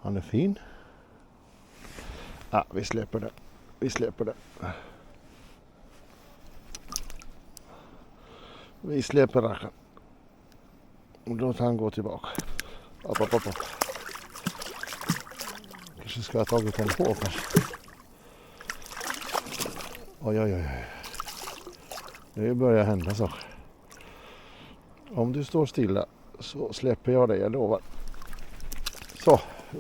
Han är fin. Ja, vi släpper det. Vi släpper det. Vi släpper rackaren. Och låt han gå tillbaka. Upp. Kanske ska jag ha tagit honom på kanske. Oj. Det börjar hända saker. Om du står stilla så släpper jag dig, jag lovar. Så.